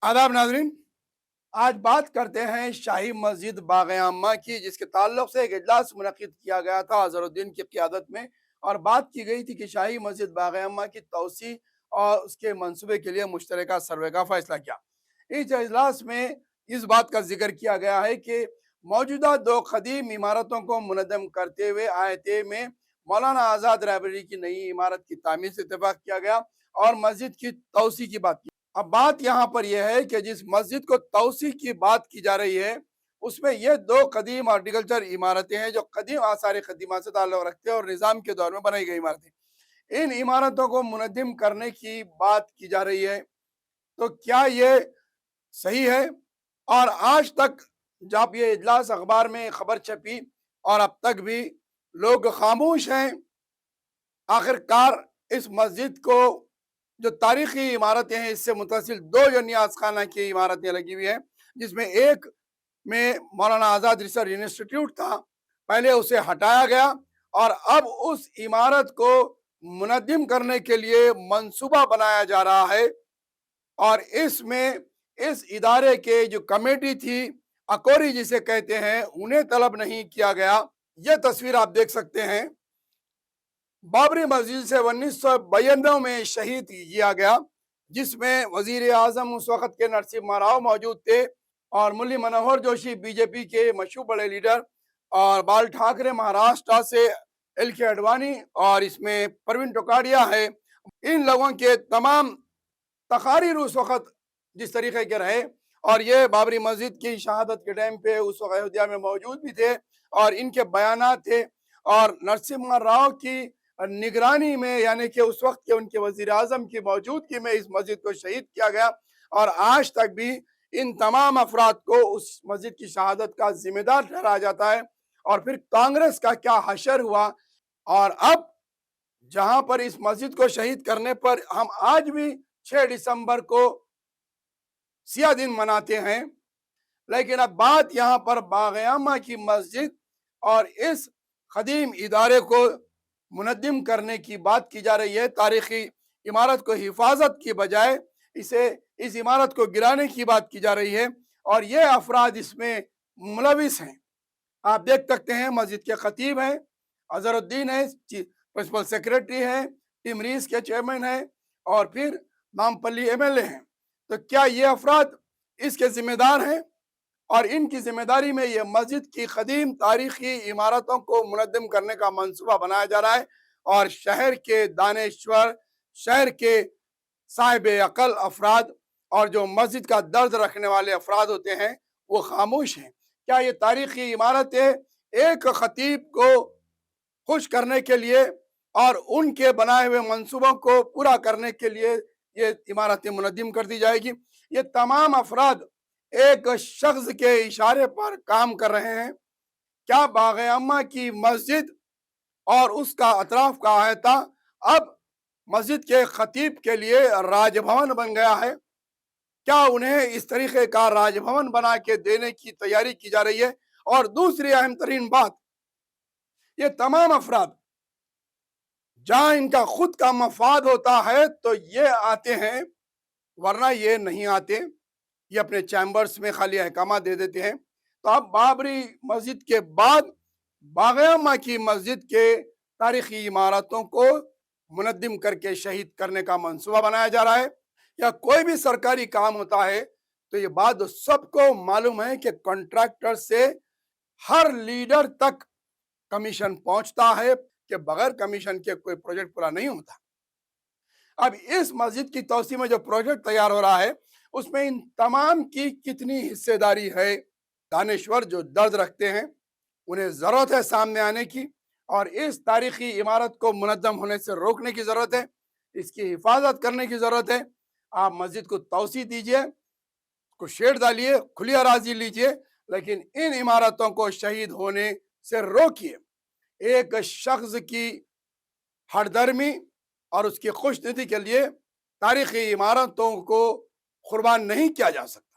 आदाब नाजरीन। आज बात करते हैं शाही मस्जिद बाग आमा की, जिसके ताल्लुक से एक इजलास मुनक्किद किया गया था अजहरुद्दीन की क़ियादत में। और बात की गई थी कि शाही मस्जिद बाग आमा की तोसी और उसके मंसूबे के लिए मुश्तरका सर्वे का फैसला किया। इस इजलास में इस बात का जिक्र किया गया है कि मौजूदा दो कदीम इमारतों को मुनद्दम करते हुए आयते में मौलाना आज़ाद लाइब्रेरी की नई इमारत की तामीर से इत्तेफाक किया गया और मस्जिद की तोसी की बात की। अब बात यहाँ पर यह है कि जिस मस्जिद को तौसी की बात की जा रही है, उसमें ये दो कदीम हॉर्टिकल्चर इमारतें हैं जो कदीम आसार कदीमा से ताल्लुक रखते हैं और निज़ाम के दौर में बनाई गई इमारतें। इन इमारतों को मुनद्दिम करने की बात की जा रही है, तो क्या ये सही है? और आज तक जब ये इजलास अखबार में खबर छपी और अब तक भी लोग खामोश हैं। आखिरकार इस मस्जिद को जो तारीखी इमारतें हैं, इससे मुतसिल दो जो नियाज खाना की इमारतें लगी हुई हैं, जिसमें एक में मौलाना आज़ाद रिसर्च इंस्टीट्यूट था, पहले उसे हटाया गया और अब उस इमारत को मुनद्दिम करने के लिए मंसूबा बनाया जा रहा है। और इसमें इस इदारे के जो कमेटी थी, अकोरी जिसे कहते हैं, उन्हें तलब नहीं किया गया। यह तस्वीर आप देख सकते हैं, बाबरी मस्जिद से 1992 में शहीद किया गया, जिसमें वजीर आजम उस वक़्त के नरसिम्हा राव मौजूद थे और मुरली मनोहर जोशी बीजेपी के मशहूर बड़े लीडर, और बाल ठाकरे महाराष्ट्र से, एल के अडवाणी, और इसमें प्रवीण टोकाडिया है। इन लोगों के तमाम तकारीर उस वक़्त जिस तरीके के रहे, और ये बाबरी मस्जिद की शहादत के टाइम पे उस वक़्त अयोध्या में मौजूद भी थे और इनके बयानात थे। और नरसिम्हा राव की निगरानी में, यानी कि उस वक्त के उनके वजीर आजम की मौजूदगी में इस मस्जिद को शहीद किया गया। और आज तक भी इन तमाम अफराद को उस मस्जिद की शहादत का जिम्मेदार ठहराया जाता है। और फिर कांग्रेस का क्या हशर हुआ, और अब जहां पर इस मस्जिद को शहीद करने पर हम आज भी 6 दिसंबर को सिया दिन मनाते हैं, लेकिन अब बात यहाँ पर बागयामा की मस्जिद और इस कदीम इदारे को मुनद्दिम करने की बात की जा रही है। तारीखी इमारत को हिफाजत की बजाय इस इमारत को गिराने की बात की जा रही है, और ये अफराद इसमें मुलविस हैं। आप देख सकते हैं, मस्जिद के खतीब हैं, अजहरुद्दीन है, प्रिंसिपल सेक्रेटरी है, टिमरीज के चेयरमैन है, और फिर नामपल्ली एमएलए हैं। तो क्या ये अफराद इसके जिम्मेदार हैं? और इनकी जिम्मेदारी में ये मस्जिद की कदीम तारीखी इमारतों को मुनद्दिम करने का मंसूबा बनाया जा रहा है। और शहर के दानेश्वर, शहर के साहिब अकल अफराद और जो मस्जिद का दर्द रखने वाले अफराद होते हैं, वो खामोश हैं। क्या ये तारीखी इमारतें एक खतीब को खुश करने के लिए और उनके बनाए हुए मंसूबों को पूरा करने के लिए ये इमारतें मुनद्दिम कर दी जाएगी? ये तमाम अफराद एक शख्स के इशारे पर काम कर रहे हैं। क्या बागयामा की मस्जिद और उसका अतराफ का अहाता अब मस्जिद के खतीब के लिए राजभवन बन गया है? क्या उन्हें इस तरीके का राजभवन बना के देने की तैयारी की जा रही है? और दूसरी अहम तरीन बात, ये तमाम अफराद जहां इनका खुद का मफाद होता है तो ये आते हैं, वरना ये नहीं आते। ये अपने चैम्बर्स में खाली अहकामा दे देते हैं। तो अब बाबरी मस्जिद के बाद बागयामा की मस्जिद के तारीखी इमारतों को मुनद्दिम करके शहीद करने का मंसूबा बनाया जा रहा है। या कोई भी सरकारी काम होता है तो ये बात सबको मालूम है कि कॉन्ट्रैक्टर से हर लीडर तक कमीशन पहुंचता है, कि बगैर कमीशन के कोई प्रोजेक्ट पूरा नहीं होता। अब इस मस्जिद की तौसी में जो प्रोजेक्ट तैयार हो रहा है, उसमें इन तमाम की कितनी हिस्सेदारी है? दानेश्वर जो दर्द रखते हैं, उन्हें जरूरत है सामने आने की, और इस तारीखी इमारत को मुनद्दम होने से रोकने की जरूरत है, इसकी हिफाजत करने की जरूरत है। आप मस्जिद को तौसी दीजिए, को शेड डालिए, खुली अराजी लीजिए, लेकिन इन इमारतों को शहीद होने से रोकिए। एक शख्स की हरदर्मी और उसकी खुशनुदी के लिए तारीखी इमारतों को कुर्बान नहीं किया जा सकता।